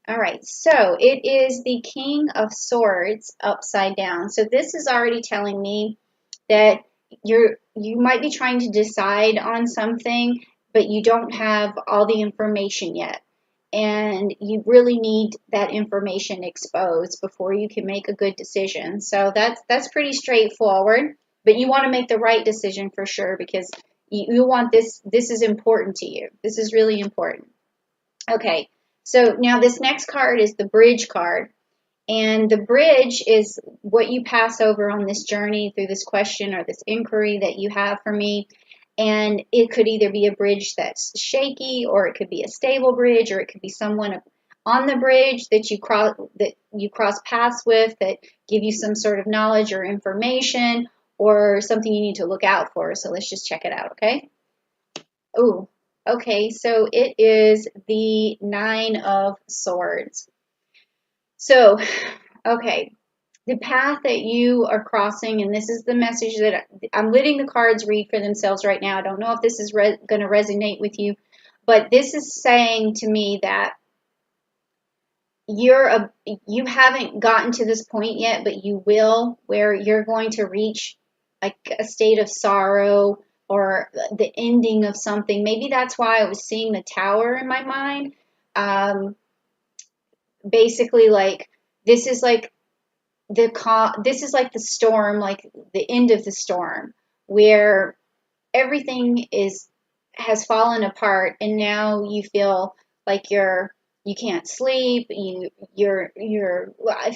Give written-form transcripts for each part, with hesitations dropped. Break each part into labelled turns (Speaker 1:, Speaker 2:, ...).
Speaker 1: All right, so it is the King of Swords upside down. So this is already telling me that you might be trying to decide on something, but you don't have all the information yet. And you really need that information exposed before you can make a good decision. So that's pretty straightforward, but you want to make the right decision for sure because you want this is important to you. This is really important. Okay, so now this next card is the bridge card. And the bridge is what you pass over on this journey through this question or this inquiry that you have for me. And it could either be a bridge that's shaky, or it could be a stable bridge, or it could be someone on the bridge that you cross paths with that give you some sort of knowledge or information, or something you need to look out for. So let's just check it out, okay? Oh, okay, so it is the Nine of Swords. So, okay, the path that you are crossing, and this is the message that I'm letting the cards read for themselves right now. I don't know if this is going to resonate with you, but this is saying to me that you haven't gotten to this point yet, but you will, where you're going to reach like a state of sorrow or the ending of something. Maybe that's why I was seeing the tower in my mind. Um, Basically, like this is like this is like the storm, like the end of the storm, where everything has fallen apart, and now you feel like you can't sleep, if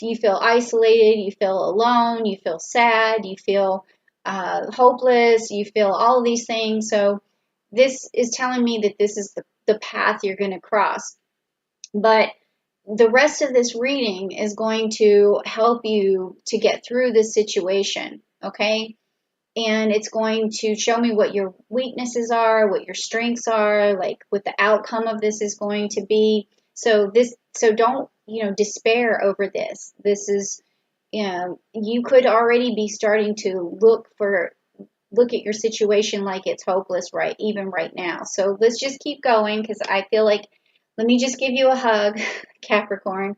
Speaker 1: you feel isolated, you feel alone, you feel sad, you feel hopeless, you feel all of these things. So this is telling me that this is the path you're going to cross. But the rest of this reading is going to help you to get through this situation, okay? And it's going to show me what your weaknesses are, what your strengths are, like what the outcome of this is going to be. So don't, despair over this. This is, you could already be starting to look at your situation like it's hopeless even right now. So let's just keep going, because I feel like, let me just give you a hug, Capricorn,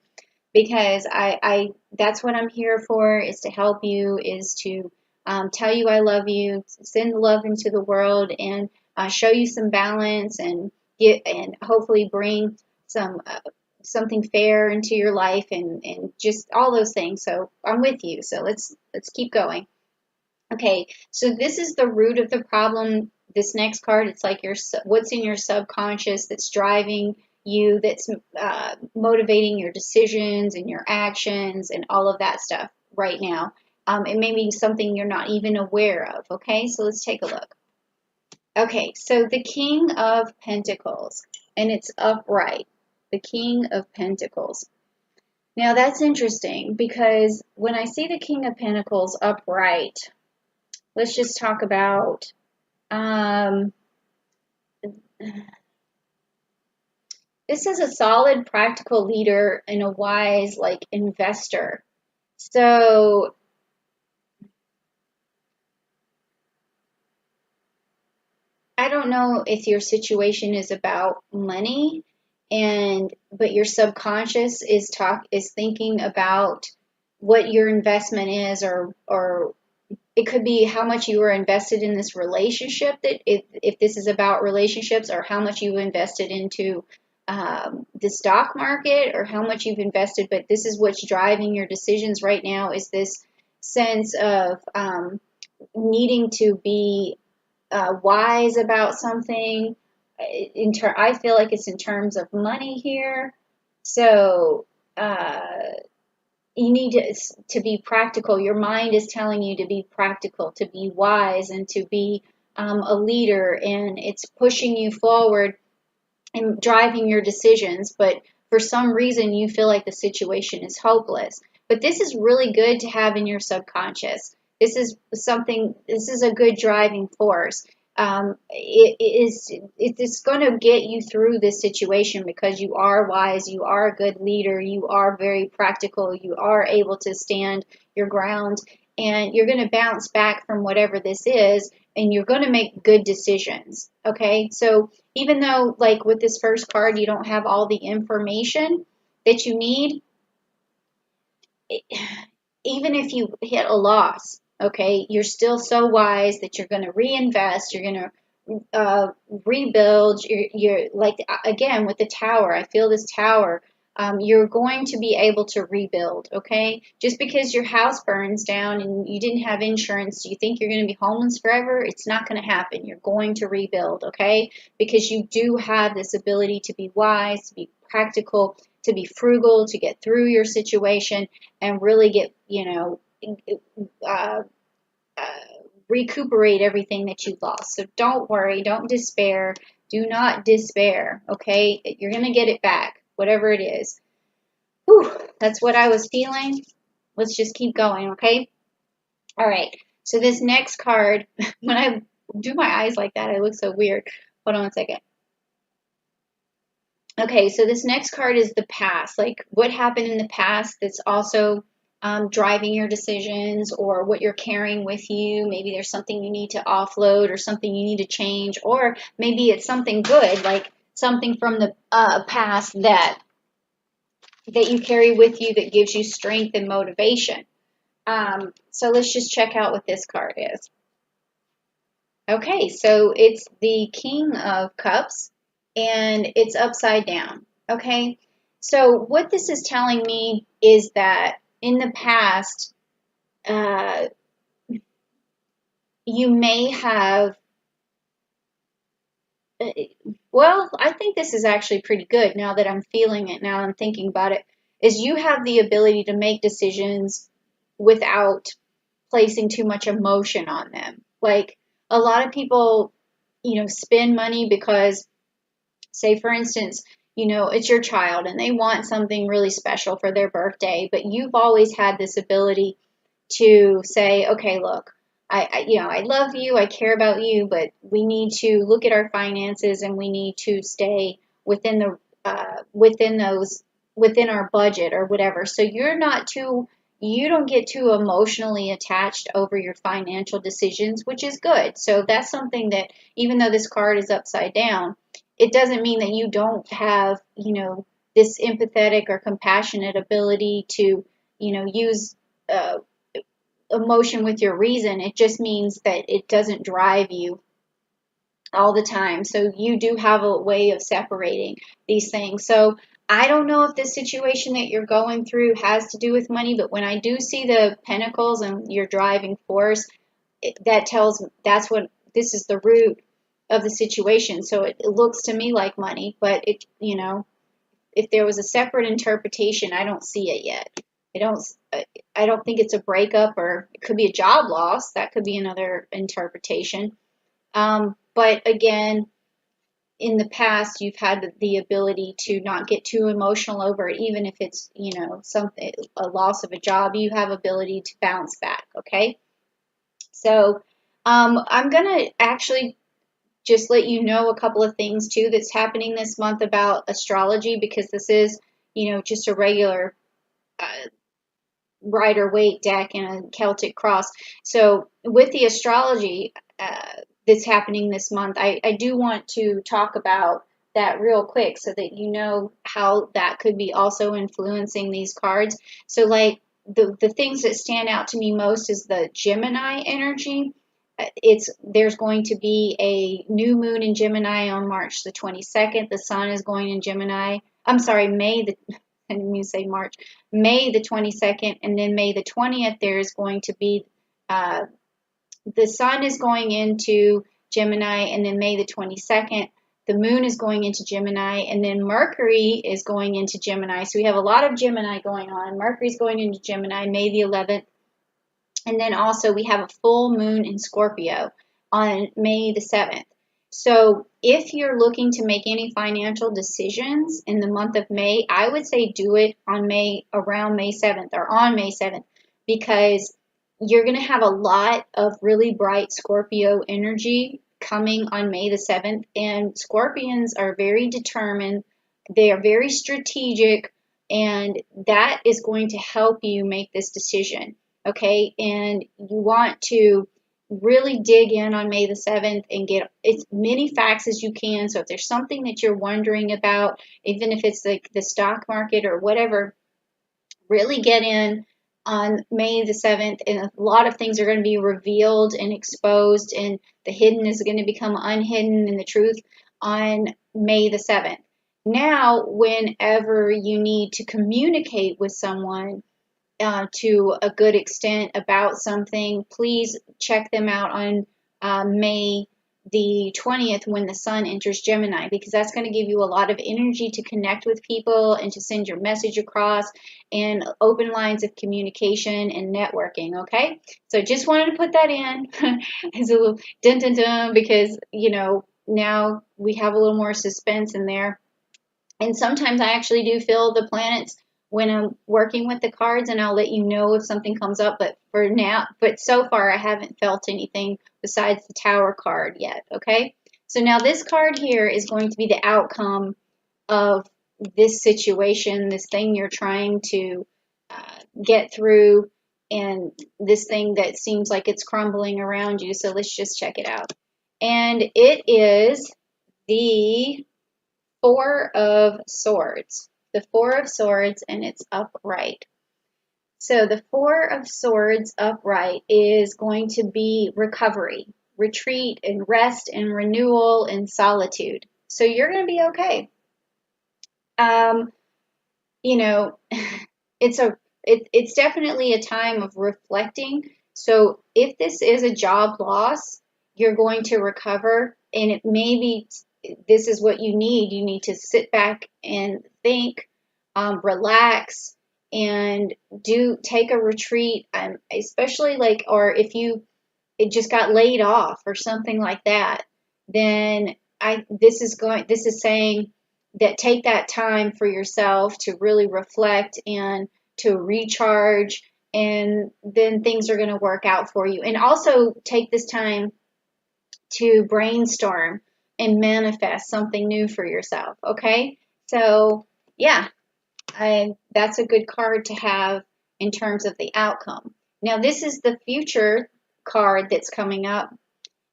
Speaker 1: because I that's what I'm here for, is to help you, is to tell you I love you, send love into the world, and show you some balance, and hopefully bring something fair into your life, and just all those things. So I'm with you. So let's keep going. Okay, so this is the root of the problem. This next card, it's like what's in your subconscious that's driving you, that's motivating your decisions and your actions and all of that stuff right now. It may be something you're not even aware of. Okay, so let's take a look. Okay, so the King of Pentacles, and it's upright. The King of Pentacles. Now that's interesting, because when I see the King of Pentacles upright, let's just talk about this is a solid, practical leader and a wise, like, investor. So I don't know if your situation is about money, but your subconscious is thinking about what your investment is, or it could be how much you were invested in this relationship, that if this is about relationships, or how much you invested into the stock market, or how much you've invested. But this is what's driving your decisions right now, is this sense of needing to be wise about something. I feel like it's in terms of money here. So you need to be practical. Your mind is telling you to be practical, to be wise, and to be a leader, and it's pushing you forward and driving your decisions. But for some reason, you feel like the situation is hopeless. But this is really good to have in your subconscious. This is a good driving force. It's going to get you through this situation, because you are wise, you are a good leader, you are very practical, you are able to stand your ground, and you're going to bounce back from whatever this is, and you're going to make good decisions. Okay, so even though, like with this first card, you don't have all the information, that you need, even if you hit a loss, okay, you're still so wise that you're going to reinvest, you're going to rebuild. You're like, again, with the tower, I feel this tower. You're going to be able to rebuild, okay? Just because your house burns down and you didn't have insurance, do you think you're going to be homeless forever? It's not going to happen. You're going to rebuild, okay? Because you do have this ability to be wise, to be practical, to be frugal, to get through your situation and really get, uh, uh, recuperate everything that you've lost. So don't worry, don't despair. Do not despair, okay? You're going to get it back, whatever it is. Whew, that's what I was feeling. Let's just keep going, okay? All right. So this next card, when I do my eyes like that, I look so weird. Hold on a second. Okay, so this next card is the past. Like what happened in the past that's also driving your decisions, or what you're carrying with you. Maybe there's something you need to offload or something you need to change, or maybe it's something good, like something from the past that you carry with you that gives you strength and motivation. So let's just check out what this card is. Okay, so it's the King of Cups and it's upside down. Okay, so what this is telling me is that in the past, uh, you may have, well, I think this is actually pretty good now that I'm feeling it, now I'm thinking about it, is you have the ability to make decisions without placing too much emotion on them. Like a lot of people, spend money because, say for instance, it's your child and they want something really special for their birthday, but you've always had this ability to say, okay, look, I love you, I care about you, but we need to look at our finances and we need to stay within the within our budget or whatever. So you don't get too emotionally attached over your financial decisions, which is good. So that's something that, even though this card is upside down, it doesn't mean that you don't have, this empathetic or compassionate ability to, use uh, emotion with your reason. It just means that it doesn't drive you all the time. So you do have a way of separating these things. So I don't know if this situation that you're going through has to do with money, but when I do see the pentacles and your driving force, that's what this is, the root of the situation. So it looks to me like money, but if there was a separate interpretation, I don't see it yet. I don't I don't think it's a breakup, or it could be a job loss. That could be another interpretation. But again, in the past, you've had the ability to not get too emotional over it, even if it's, something, a loss of a job, you have ability to bounce back. Okay. So, I'm going to actually just let you know a couple of things too that's happening this month about astrology, because this is, just a regular, Rider-Waite deck and a Celtic cross. So with the astrology that's happening this month, I do want to talk about that real quick so that you know how that could be also influencing these cards. So like the things that stand out to me most is the Gemini energy. There's going to be a new moon in Gemini on March the 22nd. The sun is going in Gemini. I'm sorry, I didn't mean to say March. May the 22nd, and then May the 20th, there's going to be, the sun is going into Gemini, and then May the 22nd, the moon is going into Gemini, and then Mercury is going into Gemini. So we have a lot of Gemini going on. Mercury's going into Gemini May the 11th. And then also we have a full moon in Scorpio on May the 7th. So if you're looking to make any financial decisions in the month of May, I would say do it on around May 7th or on May 7th, because you're going to have a lot of really bright Scorpio energy coming on May the 7th. And Scorpions are very determined. They are very strategic, and that is going to help you make this decision. Okay, and you want to really dig in on May the 7th and get as many facts as you can. So if there's something that you're wondering about, even if it's like the stock market or whatever, really get in on May the 7th, and a lot of things are going to be revealed and exposed, and the hidden is going to become unhidden, and the truth on May the 7th. Now, whenever you need to communicate with someone to a good extent about something, please check them out on May the 20th when the sun enters Gemini, because that's going to give you a lot of energy to connect with people and to send your message across, and open lines of communication and networking. Okay, so just wanted to put that in as a little dun dun dun, because now we have a little more suspense in there. And sometimes I actually do feel the planets when I'm working with the cards, and I'll let you know if something comes up. But so far I haven't felt anything besides the Tower card yet. Okay, so now this card here is going to be the outcome of this situation, this thing you're trying to get through, and this thing that seems like it's crumbling around you. So let's just check it out. And it is the Four of Swords. The Four of Swords, and it's upright. So the Four of Swords upright is going to be recovery, retreat, and rest, and renewal, and solitude. So you're going to be okay. You know, it's definitely a time of reflecting. So if this is a job loss, you're going to recover, and it may be this is what you need. You need to sit back and think, relax, and take a retreat, especially or if you just got laid off or something like that, then this is saying that take that time for yourself to really reflect and to recharge, and then things are going to work out for you. And also take this time to brainstorm and manifest something new for yourself. Okay, so yeah, that's a good card to have in terms of the outcome. Now this is the future card that's coming up,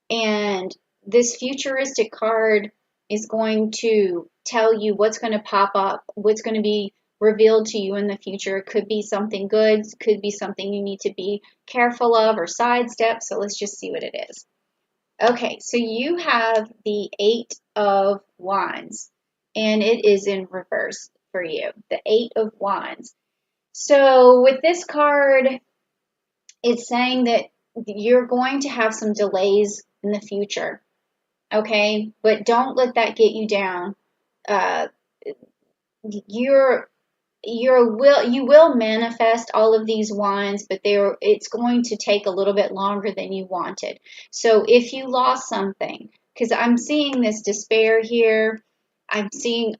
Speaker 1: and this futuristic card is going to tell you what's going to pop up, what's going to be revealed to you in the future. It could be something good, could be something you need to be careful of or sidestep. So let's just see what it is. Okay, so you have the Eight of Wands, and it is in reverse for you, the Eight of Wands. So with this card, it's saying that you're going to have some delays in the future, okay? But don't let that get you down. You will manifest all of these wands, but it's going to take a little bit longer than you wanted. So if you lost something, because I'm seeing this despair here, I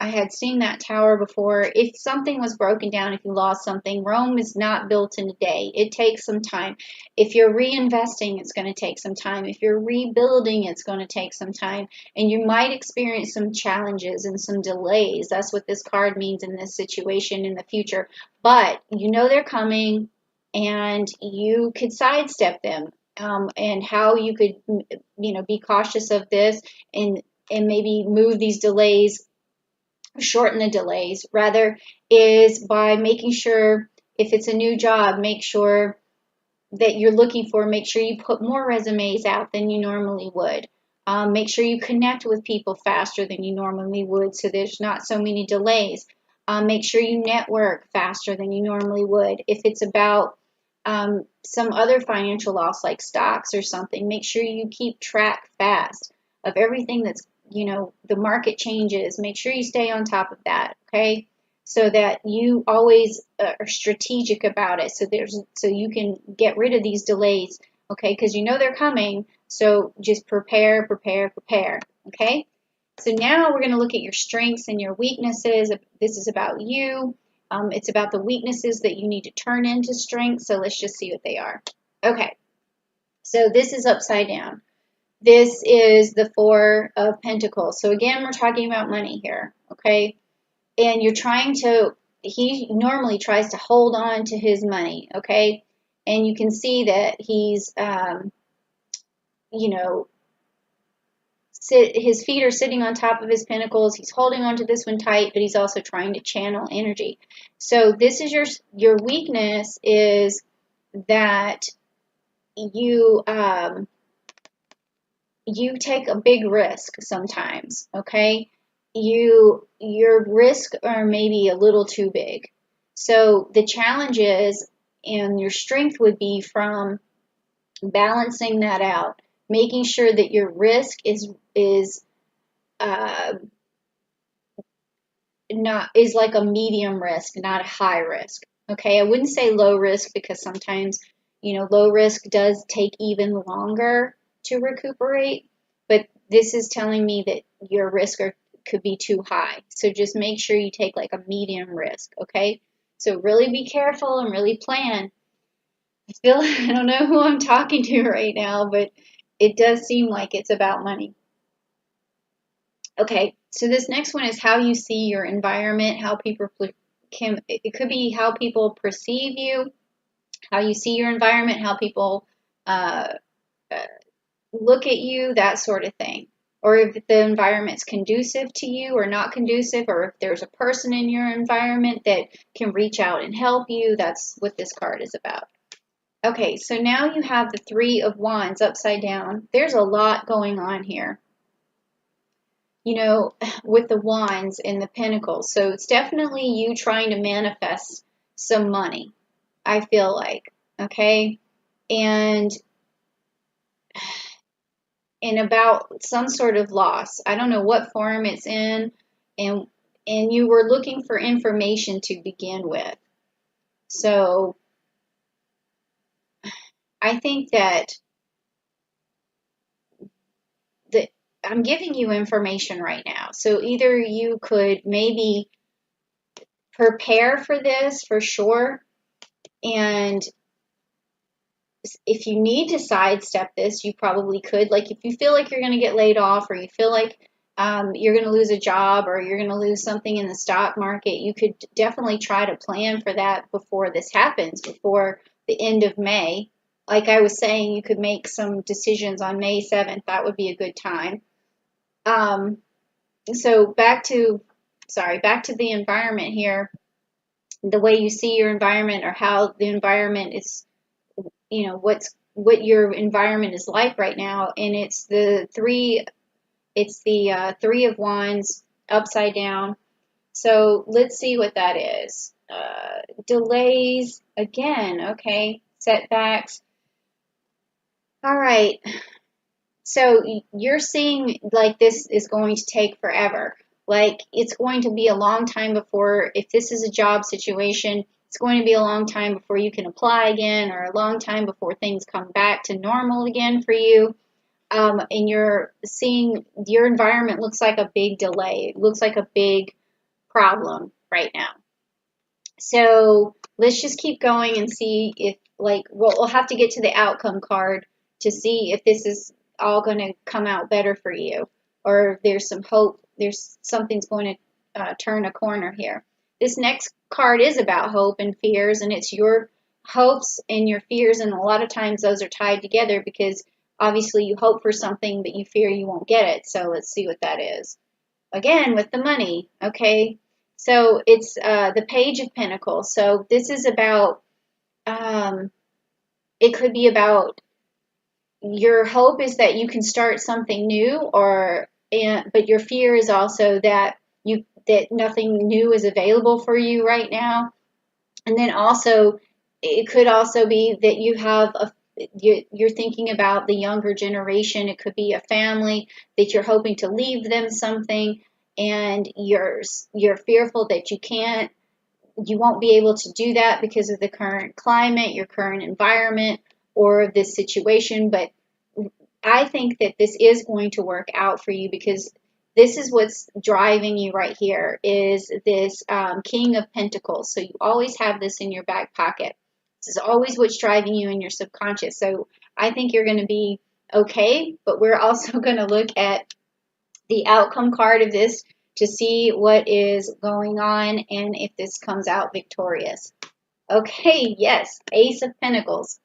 Speaker 1: had seen that tower before. If something was broken down, if you lost something, Rome is not built in a day. It takes some time. If you're reinvesting, it's going to take some time. If you're rebuilding, it's going to take some time. And you might experience some challenges and some delays. That's what this card means in this situation in the future. But you know they're coming, and you could sidestep them. And how you could, be cautious of this, and maybe move these delays, shorten the delays rather, is by making sure, if it's a new job, make sure that you're looking for, make sure you put more resumes out than you normally would. Make sure you connect with people faster than you normally would, so there's not so many delays. Make sure you network faster than you normally would. If it's about some other financial loss like stocks or something, make sure you keep track fast of everything that's, the market changes. Make sure you stay on top of that, okay? So that you always are strategic about it, so you can get rid of these delays, okay? Because they're coming, so just prepare, okay? So now we're going to look at your strengths and your weaknesses. This is about you. It's about the weaknesses that you need to turn into strengths. So let's just see what they are. Okay, so this is upside down. This is the Four of Pentacles. So again, we're talking about money here, okay? And he normally tries to hold on to his money, okay? And you can see that he's you know, his feet are sitting on top of his pinnacles. He's holding onto this one tight, but he's also trying to channel energy. So this is your weakness, is that you you take a big risk sometimes, okay? Your risks are maybe a little too big. So the challenge is, and your strength would be from balancing that out, making sure that your risk is uh, not is like a medium risk, not a high risk. Okay, I wouldn't say low risk, because sometimes, low risk does take even longer to recuperate, but this is telling me that your risk could be too high. So just make sure you take like a medium risk, okay? So really be careful and really plan. I don't know who I'm talking to right now, but it does seem like it's about money. Okay, so this next one is how you see your environment, how people it could be how people perceive you, how you see your environment, how people uh, uh, look at you, that sort of thing. Or if the environment's conducive to you or not conducive, or if there's a person in your environment that can reach out and help you. That's what this card is about. Okay, so now you have the Three of Wands upside down. There's a lot going on here, with the wands and the pentacles. So it's definitely you trying to manifest some money, I feel like. Okay. And about some sort of loss. I don't know what form it's in, and you were looking for information to begin with. So I think that I'm giving you information right now. So either you could maybe prepare for this for sure, and if you need to sidestep this, you probably could. Like if you feel like you're going to get laid off, or you feel like you're going to lose a job, or you're going to lose something in the stock market, you could definitely try to plan for that before this happens, before the end of May. Like I was saying, you could make some decisions on May 7th. That would be a good time. So back to the environment here, the way you see your environment, or how the environment is, what your environment is like right now. And it's the Three of Wands upside down. So let's see what that is. Delays again. Okay, setbacks. All right. So you're seeing like this is going to take forever. Like it's going to be a long time before, if this is a job situation, it's going to be a long time before you can apply again, or a long time before things come back to normal again for you. And you're seeing your environment looks like a big delay. It looks like a big problem right now. So let's just keep going and see if, we'll have to get to the outcome card to see if this is all going to come out better for you, or if there's some hope, something's going to turn a corner here. This next card is about hope and fears, and it's your hopes and your fears, and a lot of times those are tied together, because obviously you hope for something, but you fear you won't get it. So let's see what that is. Again, with the money, okay? So it's the Page of Pentacles. So this is about, it could be about your hope is that you can start something new, but your fear is also that nothing new is available for you right now. And then also, it could also be that you have you're thinking about the younger generation. It could be a family that you're hoping to leave them something, and you're fearful that you won't be able to do that because of the current climate, your current environment, or this situation. But I think that this is going to work out for you, because this is what's driving you right here, is this King of Pentacles. So you always have this in your back pocket. This is always what's driving you in your subconscious. So I think you're going to be okay, but we're also going to look at the outcome card of this to see what is going on and if this comes out victorious. Okay, yes, Ace of Pentacles.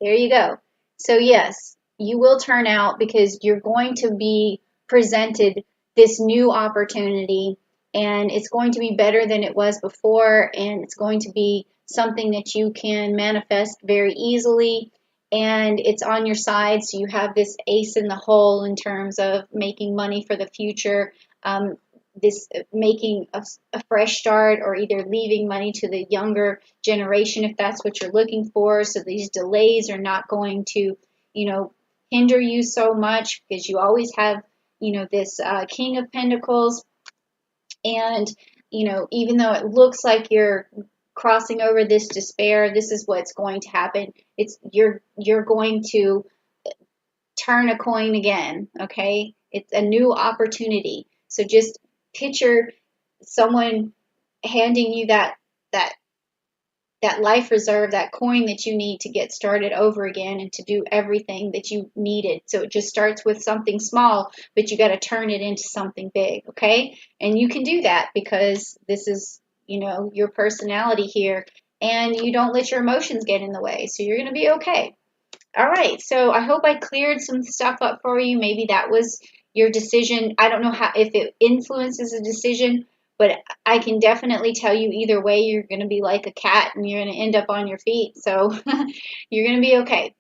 Speaker 1: There you go. So yes, you will turn out because you're going to be presented this new opportunity, and it's going to be better than it was before, and it's going to be something that you can manifest very easily, and it's on your side, so you have this ace in the hole in terms of making money for the future. This making a fresh start, or either leaving money to the younger generation if that's what you're looking for. So these delays are not going to, hinder you so much, because you always have, this King of Pentacles. And, even though it looks like you're crossing over this despair, this is what's going to happen. It's you're going to turn a coin again, okay? It's a new opportunity. So just picture someone handing you that that life reserve, that coin that you need to get started over again and to do everything that you needed. So it just starts with something small, but you got to turn it into something big, okay? And you can do that because this is, your personality here, and you don't let your emotions get in the way. So you're going to be okay. All right, so I hope I cleared some stuff up for you. Maybe that was your decision. I don't know if it influences a decision, but I can definitely tell you either way, you're going to be like a cat and you're going to end up on your feet. So you're going to be okay.